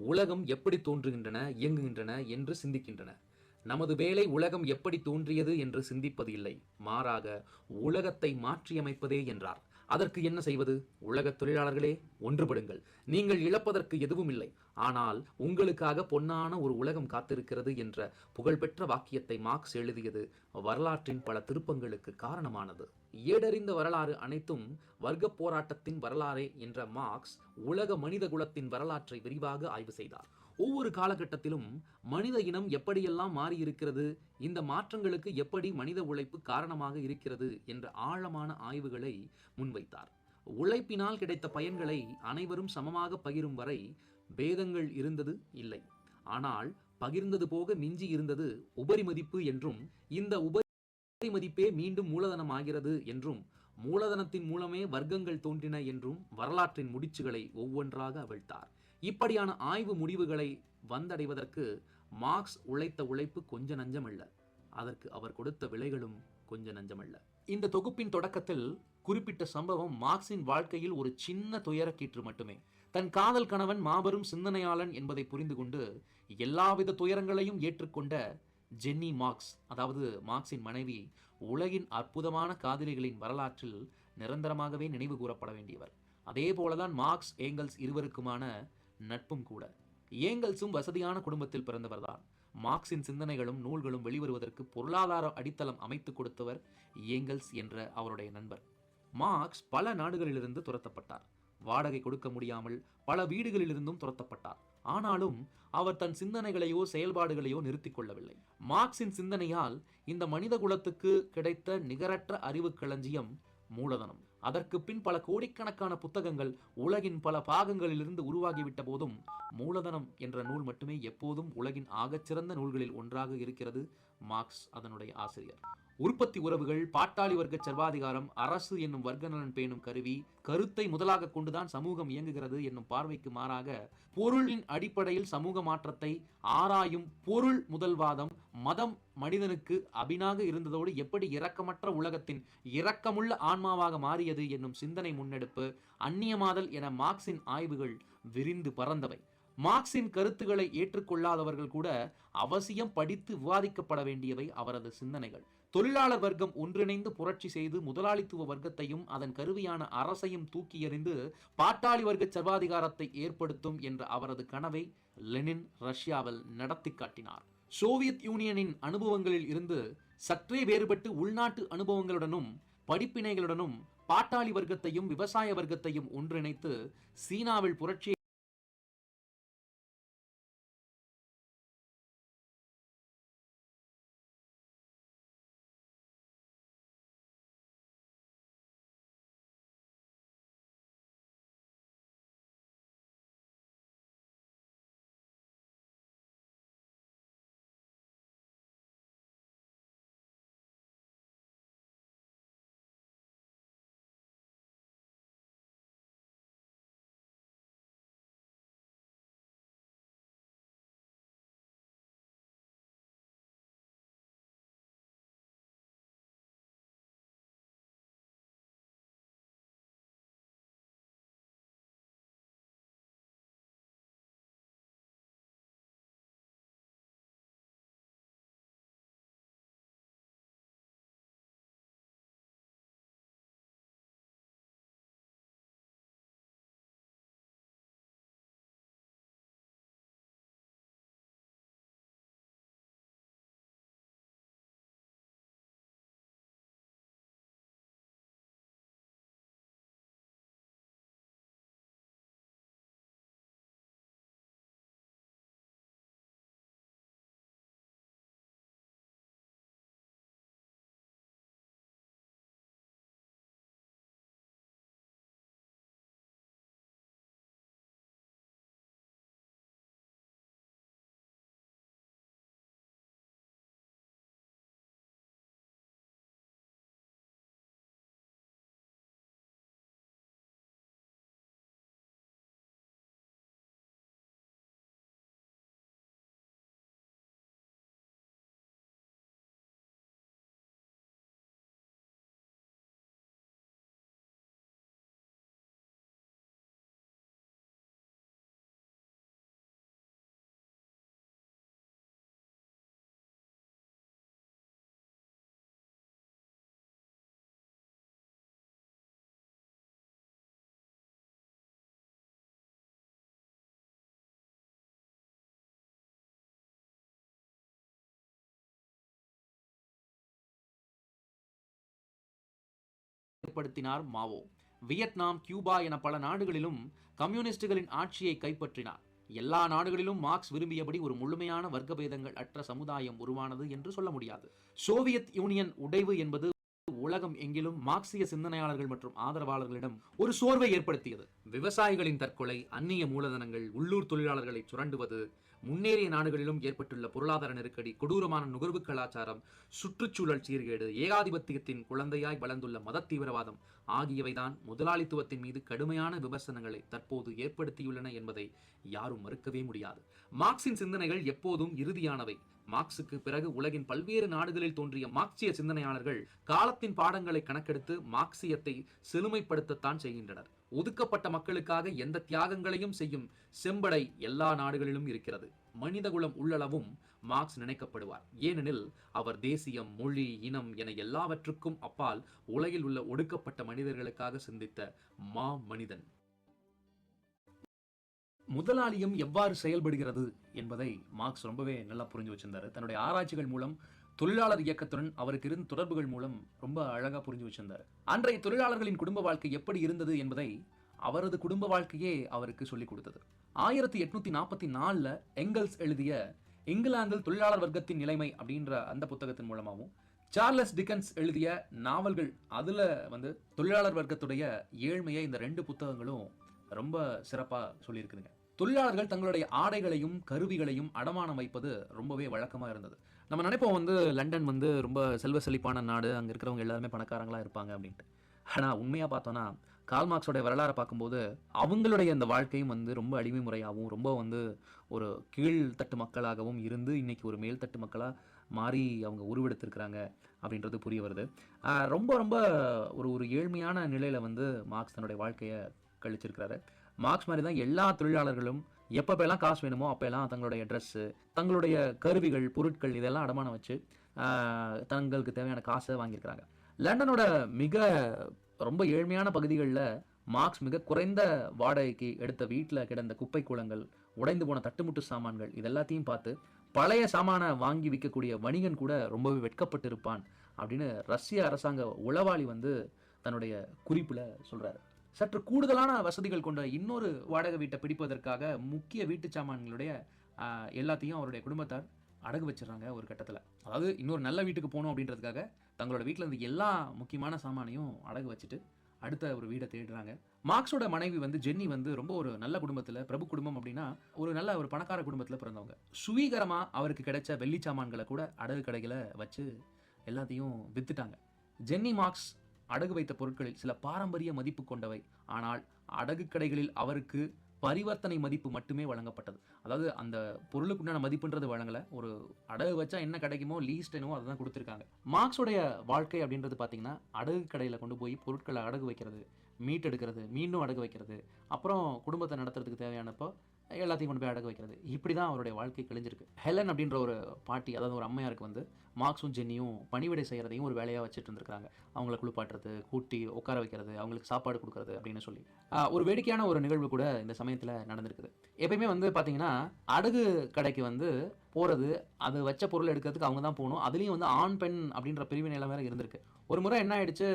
உலகம் எப்படி தோன்றுகின்றன, இயங்குகின்றன என்று சிந்திக்கின்றன. நமது வேலை உலகம் எப்படி தோன்றியது என்று சிந்திப்பது இல்லை, மாறாக உலகத்தை மாற்றியமைப்பதே என்றார். அதற்கு என்ன செய்வது? உலகத் தொழிலாளர்களே, ஒன்றுபடுங்கள். நீங்கள் இழப்பதற்கு எதுவும் இல்லை, ஆனால் உங்களுக்காக பொன்னான ஒரு உலகம் காத்திருக்கிறது என்ற புகழ்பெற்ற வாக்கியத்தை மார்க்ஸ் எழுதியது வரலாற்றின் பல திருப்பங்களுக்கு காரணமானது. ஏடறிந்த வரலாறு அனைத்தும் வர்க்க போராட்டத்தின் வரலாறே என்ற மார்க்ஸ் உலக மனித குலத்தின் வரலாற்றை விரிவாக ஆய்வு செய்தார். ஒவ்வொரு காலகட்டத்திலும் மனித இனம் எப்படியெல்லாம் மாறியிருக்கிறது, இந்த மாற்றங்களுக்கு எப்படி மனித உழைப்பு காரணமாக இருக்கிறது என்ற ஆழமான ஆய்வுகளை முன்வைத்தார். உழைப்பினால் கிடைத்த பயன்களை அனைவரும் சமமாக பகிரும் வரை பேதங்கள் இருந்தது இல்லை. ஆனால் பகிர்ந்தது போக மிஞ்சி இருந்தது உபரிமதிப்பு என்றும், இந்த உபரிமதிப்பே மீண்டும் மூலதனம் ஆகிறது என்றும், மூலதனத்தின் மூலமே வர்க்கங்கள் தோன்றின என்றும் வரலாற்றின் முடிச்சுகளை ஒவ்வொன்றாக அவிழ்த்தார். இப்படியான ஆய்வு முடிவுகளை வந்தடைவதற்கு மார்க்ஸ் உழைத்த உழைப்பு கொஞ்ச நஞ்சமல்ல, அதற்கு அவர் கொடுத்த விலைகளும் கொஞ்ச நஞ்சமல்ல. இந்த தொகுப்பின் தொடக்கத்தில் குறிப்பிட்ட சம்பவம் மார்க்சின் வாழ்க்கையில் ஒரு சின்ன துயரக்கீற்று மட்டுமே. தன் காதல் கணவன் மாபெரும் சிந்தனையாளன் என்பதை புரிந்து கொண்டு எல்லாவித துயரங்களையும் ஏற்றுக்கொண்ட ஜென்னி மார்க்ஸ், அதாவது மார்க்சின் மனைவி, உலகின் அற்புதமான காதலிகளின் வரலாற்றில் நிரந்தரமாகவே நினைவு கூறப்பட வேண்டியவர். அதே போலதான் மார்க்ஸ் ஏங்கல்ஸ் இருவருக்குமான நட்பும் கூட. ஏங்கல்ஸும் வசதியான குடும்பத்தில் பிறந்தவர்தான். மார்க்சின் சிந்தனைகளும் நூல்களும் வெளிவருவதற்கு பொருளாதார அடித்தளம் அமைத்துக் கொடுத்தவர் ஏங்கல்ஸ் என்ற அவருடைய நண்பர். மார்க்ஸ் பல நாடுகளிலிருந்து துரத்தப்பட்டார். வாடகை கொடுக்க முடியாமல் பல வீடுகளிலிருந்தும் துரத்தப்பட்டார். ஆனாலும் அவர் தன் சிந்தனைகளையோ செயல்பாடுகளையோ நிறுத்திக் கொள்ளவில்லை. மார்க்சின் சிந்தனையால் இந்த மனித குலத்துக்கு கிடைத்த நிகரற்ற அறிவு களஞ்சியம் மூலதனம். அதற்கு பின் பல கோடிக்கணக்கான புத்தகங்கள் உலகின் பல பாகங்களிலிருந்து உருவாகிவிட்ட போதும் மூலதனம் என்ற நூல் மட்டுமே எப்போதும் உலகின் ஆகச்சிறந்த நூல்களில் ஒன்றாக இருக்கிறது. மார்க்ஸ் அதனுடைய ஆசிரியர். உற்பத்தி உறவுகள், பாட்டாளி வர்க்க சர்வாதிகாரம், அரசு என்னும் வர்க்க நலன் பேணும் கருவி, கருத்தை முதலாக கொண்டுதான் சமூகம் இயங்குகிறது என்னும் பார்வைக்கு மாறாக பொருளின் அடிப்படையில் சமூக மாற்றத்தை ஆராயும் பொருள் முதல்வாதம், மதம் மனிதனுக்கு அபினாக இருந்ததோடு எப்படி இரக்கமற்ற உலகத்தின் இரக்கமுள்ள ஆன்மாவாக மாறியது என்னும் சிந்தனை முன்னெடுப்பு, அந்நியமாதல் என மார்க்சின் ஆய்வுகள் விரிந்து பறந்தவை. மார்க்சின் கருத்துக்களை ஏற்றுக்கொள்ளாதவர்கள் கூட அவசியம் படித்து விவாதிக்கப்பட வேண்டியவை அவரது சிந்தனைகள். தொழிலாளர் வர்க்கம் ஒன்றிணைந்து புரட்சி செய்து முதலாளித்துவ வர்க்கத்தையும் அதன் கருவியான அரசையும் தூக்கி எறிந்து பாட்டாளி வர்க்க சர்வாதிகாரத்தை ஏற்படுத்தும் என்ற அவரது கனவை லெனின் ரஷ்யாவில் நடத்தி காட்டினார். சோவியத் யூனியனின் அனுபவங்களில் இருந்து சற்றே வேறுபட்டு உள்நாட்டு அனுபவங்களுடனும் படிப்பினைகளுடனும் பாட்டாளி வர்க்கத்தையும் விவசாய வர்க்கத்தையும் ஒன்றிணைத்து சீனாவில் புரட்சி ஏற்படுத்தினார் மாவோ. வியட்நாம், கியூபா என பல நாடுகளிலும் கம்யூனிஸ்டுகளின் ஆட்சியை கைப்பற்றினார். எல்லா நாடுகளிலும் மார்க்ஸ் விரும்பியபடி ஒரு முழுமையான வர்க்கபேதங்கள் அற்ற சமுதாயம் உருவானது என்று சொல்ல முடியாது. சோவியத் யூனியன் உடைவு என்பது உலகம் எங்கிலும் மார்க்சிய சிந்தனையாளர்கள் மற்றும் ஆதரவாளர்களிடம் ஒரு சோர்வை ஏற்படுத்தியது. விவசாயிகளின் தற்கொலை, அந்நிய மூலதனங்கள், உள்ளூர் தொழிலாளர்களை சுரண்டுவது, முன்னேறிய நாடுகளிலும் ஏற்பட்டுள்ள பொருளாதார நெருக்கடி, கொடூரமான நுகர்வு கலாச்சாரம், சுற்றுச்சூழல் சீர்கேடு, ஏகாதிபத்தியத்தின் குழந்தையாய் வளர்ந்துள்ள மத தீவிரவாதம் ஆகியவைதான் முதலாளித்துவத்தின் மீது கடுமையான விமர்சனங்களை தற்போது ஏற்படுத்தியுள்ளன என்பதை யாரும் மறுக்கவே முடியாது. மார்க்சின் சிந்தனைகள் எப்போதும் இறுதியானவை. மார்க்சுக்கு பிறகு உலகின் பல்வேறு நாடுகளில் தோன்றிய மார்க்சிய சிந்தனையாளர்கள் காலத்தின் பாடங்களை கணக்கெடுத்து மார்க்சியத்தை செழுமைப்படுத்தத்தான் செய்கின்றனர். ஒதுக்கப்பட்ட மக்களுக்காக எந்த தியாகங்களையும் செய்யும் செம்படை எல்லா நாடுகளிலும் இருக்கிறது. மனிதகுலம் உள்ளளவும் மார்க்ஸ் நினைக்கப்படுவார். ஏனெனில் அவர் தேசியம், மொழி, இனம் என எல்லாவற்றுக்கும் அப்பால் உலகில் உள்ள ஒடுக்கப்பட்ட மனிதர்களுக்காக சிந்தித்த மா மனிதன். முதலாளியம் எவ்வாறு செயல்படுகிறது என்பதை மார்க்ஸ் ரொம்பவே நல்லா புரிஞ்சு வச்சிருந்தாரு. தன்னுடைய ஆராய்ச்சிகள் மூலம், தொழிலாளர் இயக்கத்துடன் அவருக்கு இருந்த தொடர்புகள் மூலம் ரொம்ப அழகா புரிஞ்சு வச்சிருந்தாரு. அன்றைய தொழிலாளர்களின் குடும்ப வாழ்க்கை எப்படி இருந்தது என்பதை அவரது குடும்ப வாழ்க்கையே அவருக்கு சொல்லிக் கொடுத்தது. 1844 எங்கல்ஸ் எழுதிய இங்கிலாந்தில் தொழிலாளர் வர்க்கத்தின் நிலைமை அப்படின்ற அந்த புத்தகத்தின் மூலமாகவும், சார்லஸ் டிக்கன்ஸ் எழுதிய நாவல்கள், அதுல தொழிலாளர் வர்க்கத்துடைய ஏழ்மையை இந்த 2 புத்தகங்களும் ரொம்ப சிறப்பா சொல்லியிருக்குதுங்க. தொழிலாளர்கள் தங்களுடைய ஆடைகளையும் கருவிகளையும் அடமானம் வைப்பது ரொம்பவே வழக்கமா இருந்தது. நம்ம நினைப்போம் லண்டன் ரொம்ப செல்வ செழிப்பான நாடு, அங்க இருக்கிறவங்க எல்லாருமே பணக்காரங்களா இருப்பாங்க அப்படின்ட்டு. ஆனா உண்மையா பார்த்தோம்னா கார்ல் மார்க்ஸோட வரலாறை பார்க்கும்போது அவங்களுடைய இந்த வாழ்க்கையும் ரொம்ப அடிமை முறையாகவும், ரொம்ப ஒரு கீழ்த்தட்டு மக்களாகவும் இருந்து இன்னைக்கு ஒரு மேல்தட்டு மக்களா மாறி அவங்க உருவெடுத்திருக்கிறாங்க அப்படின்றது புரிய வருது. ரொம்ப ரொம்ப ஒரு ஏழ்மையான நிலையில மார்க்ஸ் தன்னுடைய வாழ்க்கையை கழிச்சிருக்கிறாரு. மார்க்ஸ் மாதிரி தான் எல்லா தொழிலாளர்களும் எப்பப்பெல்லாம் காசு வேணுமோ அப்பெல்லாம் தங்களுடைய ட்ரெஸ்ஸு, தங்களுடைய கருவிகள், பொருட்கள் இதெல்லாம் அடமானம் வச்சு தங்களுக்கு தேவையான காசை வாங்கியிருக்கிறாங்க. லண்டனோட ரொம்ப ஏழ்மையான பகுதிகளில் மார்க்ஸ் மிக குறைந்த வாடகைக்கு எடுத்த வீட்டில் கிடந்த குப்பை கூளங்கள், உடைந்து போன தட்டுமுட்டு சாமான்கள் இதெல்லாத்தையும் பார்த்து பழைய சாமானை வாங்கி விற்கக்கூடிய வணிகன் கூட ரொம்பவே வெட்கப்பட்டு இருப்பான் அப்படின்னு ரஷ்ய அரசாங்க உளவாளி தன்னுடைய குறிப்பில் சொல்கிறாரு. சற்று கூடுதலான வசதிகள் கொண்ட இன்னொரு வாடகை வீட்டை பிடிப்பதற்காக முக்கிய வீட்டு சாமான்களுடைய எல்லாத்தையும் அவருடைய குடும்பத்தார் அடகு வச்சிடறாங்க ஒரு கட்டத்தில். அதாவது இன்னொரு நல்ல வீட்டுக்கு போகணும் அப்படின்றதுக்காக தங்களோட வீட்டில் இருந்து எல்லா முக்கியமான சாமானையும் அடகு வச்சுட்டு அடுத்த ஒரு வீடை தேடுறாங்க. மார்க்ஸோட மனைவி ஜென்னி ரொம்ப ஒரு நல்ல குடும்பத்தில், பிரபு குடும்பம் அப்படின்னா ஒரு நல்ல ஒரு பணக்கார குடும்பத்தில் பிறந்தவங்க. சுவீகரமாக அவருக்கு கிடைச்ச வெள்ளி சாமான்களை கூட அடகு கடைகளை வச்சு எல்லாத்தையும் வித்துட்டாங்க. ஜென்னி மார்க்ஸ் அடகு வைத்த பொருட்களில் சில பாரம்பரிய மதிப்பு கொண்டவை, ஆனால் அடகு கடைகளில் அவருக்கு பரிவர்த்தனை மதிப்பு மட்டுமே வழங்கப்பட்டது. அதாவது அந்த பொருளுக்குண்டான மதிப்புன்றது வழங்கலை, ஒரு அடகு வச்சா என்ன கிடைக்குமோ லீஸ்ட் என்னவோ அதை தான் கொடுத்துருக்காங்க. மார்க்ஸோடைய வாழ்க்கை அப்படின்றது பார்த்தீங்கன்னா அடகு கடையில் கொண்டு போய் பொருட்களை அடகு வைக்கிறது, மீட்டெடுக்கிறது, மீண்டும் அடகு வைக்கிறது, அப்புறம் குடும்பத்தை நடத்துறதுக்கு தேவையானப்போ எல்லாத்தையும் கொண்டு போய் அடகு வைக்கிறது. இப்படி தான் அவருடைய வாழ்க்கை கழிஞ்சிருக்கு. ஹெலன் அப்படின்ற ஒரு பாட்டி, அதாவது ஒரு அம்மையாருக்கு மார்க்ஸும் ஜென்னியும் பணிவிடை செய்கிறதையும் ஒரு வேலையாக வச்சுட்டு இருந்திருக்காங்க. அவங்கள குளிப்பாட்டுறது, கூட்டி உட்கார வைக்கிறது, அவங்களுக்கு சாப்பாடு கொடுக்குறது அப்படின்னு சொல்லி ஒரு வேடிக்கையான ஒரு நிகழ்வு கூட இந்த சமயத்தில் நடந்திருக்குது. எப்பயுமே பார்த்தீங்கன்னா அடகு கடைக்கு போகிறது, அது வச்ச பொருள் எடுக்கிறதுக்கு அவங்க தான் போகணும். அதுலேயும் ஆண் பெண் அப்படின்ற பிரிவினைலாம் வேறு இருந்திருக்கு. ஒரு முறை என்ன ஆயிடுச்சு,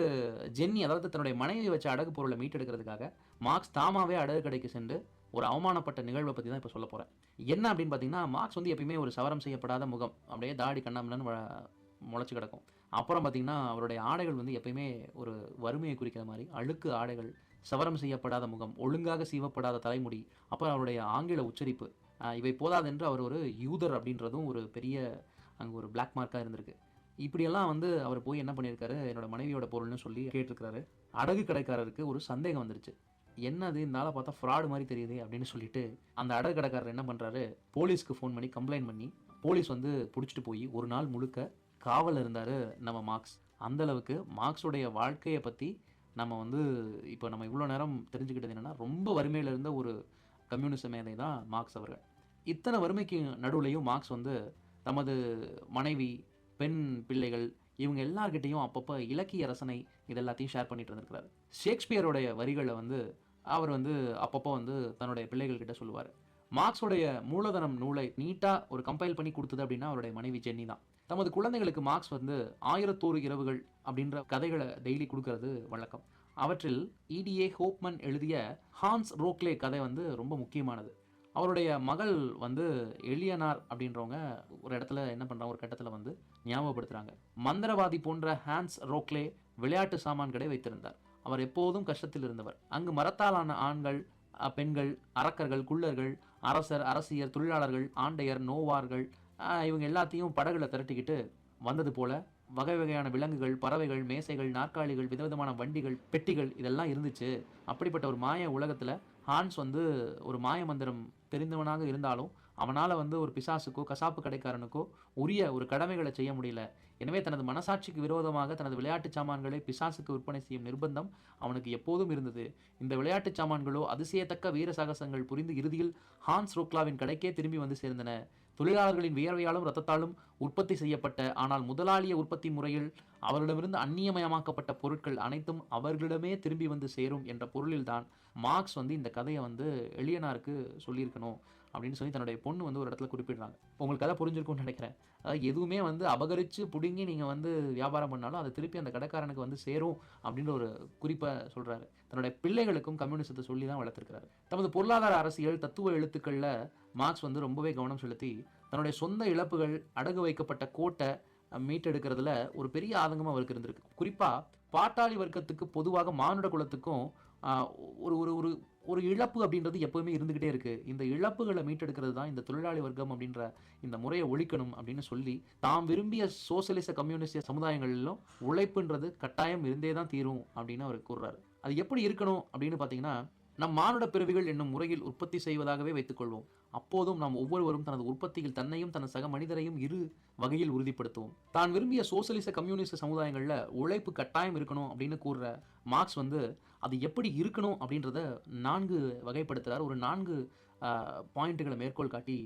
ஜென்னி அதாவது தன்னுடைய மனைவி வச்ச அடகு பொருளை மீட்டெடுக்கிறதுக்காக மார்க்ஸ் தாமாவே அடகு கடைக்கு சென்று ஒரு அவமானப்பட்ட நிகழ்வை பற்றி தான் இப்போ சொல்ல போகிறேன். என்ன அப்படின்னு பார்த்தீங்கன்னா, மார்க்ஸ் எப்பயுமே ஒரு சவரம் செய்யப்படாத முகம், அப்படியே தாடி கண்ணாமன்னு முளைச்சி கிடக்கும். அப்புறம் பார்த்தீங்கன்னா அவருடைய ஆடைகள் எப்பயுமே ஒரு வறுமையை குறிக்கிற மாதிரி அழுக்கு ஆடைகள், சவரம் செய்யப்படாத முகம், ஒழுங்காக சீவப்படாத தலைமுடி, அப்புறம் அவருடைய ஆங்கில உச்சரிப்பு, இவை போதாதென்று அவர் ஒரு யூதர் அப்படின்றதும் ஒரு பெரிய அங்கே ஒரு பிளாக் மார்க்காக இருந்திருக்கு. இப்படியெல்லாம் அவர் போய் என்ன பண்ணியிருக்காரு, என்னோட மனைவியோட பொருள்னு சொல்லி கேட்டிருக்கிறாரு. அடகு கடைக்காரருக்கு ஒரு சந்தேகம் வந்துருச்சு. என்னது இந்த ஆளை பார்த்தா ஃப்ராடு மாதிரி தெரியுது அப்படின்னு சொல்லிட்டு அந்த அடகு கடைக்காரர் என்ன பண்ணுறாரு, போலீஸ்க்கு ஃபோன் பண்ணி கம்ப்ளைண்ட் பண்ணி போலீஸ் பிடிச்சிட்டு போய் ஒரு நாள் முழுக்க காவலில் இருந்தார் நம்ம மார்க்ஸ். அந்தளவுக்கு மார்க்ஸோடைய வாழ்க்கையை பற்றி நம்ம இப்போ நம்ம இவ்வளோ நேரம் தெரிஞ்சுக்கிட்டது என்னென்னா, ரொம்ப வறுமையில் இருந்த ஒரு கம்யூனிச மேதை தான் மார்க்ஸ் அவர்கள். இத்தனை வறுமைக்கு நடுவுலையும் மார்க்ஸ் தமது மனைவி, பெண் பிள்ளைகள் இவங்க எல்லார்கிட்டையும் அப்பப்போ இலக்கிய ரசனை இதெல்லாத்தையும் ஷேர் பண்ணிட்டு இருந்திருக்கிறாரு. ஷேக்ஸ்பியருடைய வரிகளை அவர் அப்பப்போ தன்னுடைய பிள்ளைகள்கிட்ட சொல்லுவார். மார்க்ஸோடைய மூலதனம் நூலை நீட்டாக ஒரு கம்பைல் பண்ணி கொடுத்தது அப்படின்னா அவருடைய மனைவி ஜென்னி தான். தமது குழந்தைகளுக்கு மார்க்ஸ் வந்து 1001 இரவுகள் அப்படின்ற கதைகளை டெய்லி கொடுக்கறது வழக்கம். அவற்றில் இடிஏ ஹோப்மன் எழுதிய ஹான்ஸ் ரோக்லே கதை வந்து ரொம்ப முக்கியமானது. அவருடைய மகள் வந்து எலியனார் அப்படின்றவங்க ஒரு இடத்துல என்ன பண்ணுறாங்க, ஒரு கட்டத்தில் வந்து ஞாபகப்படுத்துகிறாங்க. மந்திரவாதி போன்ற ஹான்ஸ் ரோக்லே விளையாட்டு சாமான் கடை வைத்திருந்தார். அவர் எப்போதும் கஷ்டத்தில் இருந்தவர். அங்கு மரத்தாலான ஆண்கள், பெண்கள், அரக்கர்கள், குள்ளர்கள், அரசர், அரசியர், தொழிலாளர்கள், ஆண்டையர், நோவார்கள் இவங்க எல்லாத்தையும் படகுல திரட்டிக்கிட்டு வந்தது போல வகை வகையான விலங்குகள், பறவைகள், மேசைகள், நாற்காலிகள், விதவிதமான வண்டிகள், பெட்டிகள் இதெல்லாம் இருந்துச்சு. அப்படிப்பட்ட ஒரு மாய உலகத்தில் ஹான்ஸ் வந்து ஒரு மாய மந்திரம் தெரிந்தவனாக இருந்தாலும் அவனால் வந்து ஒரு பிசாசுக்கோ கசாப்பு கடைக்காரனுக்கோ உரிய ஒரு கடமைகளை செய்ய முடியல. எனவே தனது மனசாட்சிக்கு விரோதமாக தனது விளையாட்டு சாமான்களை பிசாசுக்கு விற்பனை செய்யும் நிர்பந்தம் அவனுக்கு எப்போதும் இருந்தது. இந்த விளையாட்டு சாமான்களோ அதிசயத்தக்க வீர சாகசங்கள் புரிந்து இறுதியில் ஹான்ஸ் ரோக்லாவின் கடைக்கே திரும்பி வந்து சேர்ந்தன. தொழிலாளர்களின் வியர்வையாலும் இரத்தத்தாலும் உற்பத்தி செய்யப்பட்ட ஆனால் முதலாளிய உற்பத்தி முறையில் அவர்களிடமிருந்து அந்நியமயமாக்கப்பட்ட பொருட்கள் அனைத்தும் அவர்களிடமே திரும்பி வந்து சேரும் என்ற பொருளில்தான் மார்க்ஸ் வந்து இந்த கதையை வந்து எலியனாருக்கு சொல்லியிருக்கணும் அப்படின்னு சொல்லி தன்னுடைய பொண்ணு வந்து ஒரு இடத்துல குறிப்பிடுறாங்க. இப்போ உங்களுக்கு கதை புரிஞ்சிருக்கும்னு நினைக்கிறேன். அதாவது எதுவுமே வந்து அபகரித்து பிடுங்கி நீங்கள் வந்து வியாபாரம் பண்ணாலும் அது திருப்பி அந்த கடைக்காரனுக்கு வந்து சேரும் அப்படின்ற ஒரு குறிப்பை சொல்கிறாரு. தன்னுடைய பிள்ளைகளுக்கும் கம்யூனிசத்தை சொல்லி தான் வளர்த்துருக்கிறாரு. தமது பொருளாதார அரசியல் தத்துவ எழுத்துக்களில் மார்க்ஸ் வந்து ரொம்பவே கவனம் செலுத்தி தன்னுடைய சொந்த இழப்புகள், அடகு வைக்கப்பட்ட கோட்டை மீட்டெடுக்கிறதுல ஒரு பெரிய ஆதங்கம் அவருக்கு இருந்திருக்கு. குறிப்பாக பாட்டாளி வர்க்கத்துக்கு பொதுவாக மானுட குலத்துக்கும் ஒரு ஒரு ஒரு ஒரு இழப்பு அப்படின்றது எப்போவுமே இருந்துக்கிட்டே இருக்குது. இந்த இழப்புகளை மீட்டெடுக்கிறது தான் இந்த தொழிலாளி வர்க்கம் அப்படின்ற இந்த முறையை ஒழிக்கணும் அப்படின்னு சொல்லி தாம் விரும்பிய சோசியலிச கம்யூனிஸ்ட சமுதாயங்களிலும் உழைப்புன்றது கட்டாயம் இருந்தே தான் தீரும் அப்படின்னு அவர் கூறுறாரு. அது எப்படி இருக்கணும் அப்படின்னு பார்த்தீங்கன்னா, நம் மானுட பிறவிகள் என்னும் முறையில் உற்பத்தி செய்வதாகவே வைத்துக்கொள்வோம். அப்போதும் நாம் ஒவ்வொருவரும் தனது உற்பத்தியில் தன்னையும் தனது சக மனிதரையும் இரு வகையில் உறுதிப்படுத்துவோம். தான் விரும்பிய சோசியலிச கம்யூனிஸ்ட் சமுதாயங்களில் உழைப்பு கட்டாயம் இருக்கணும் அப்படின்னு கூறுற மார்க்ஸ் வந்து அது எப்படி இருக்கணும் அப்படின்றத 4 வகைப்படுத்துறார். ஒரு 4 பாயிண்ட்டுகளை மேற்கோள் காட்டி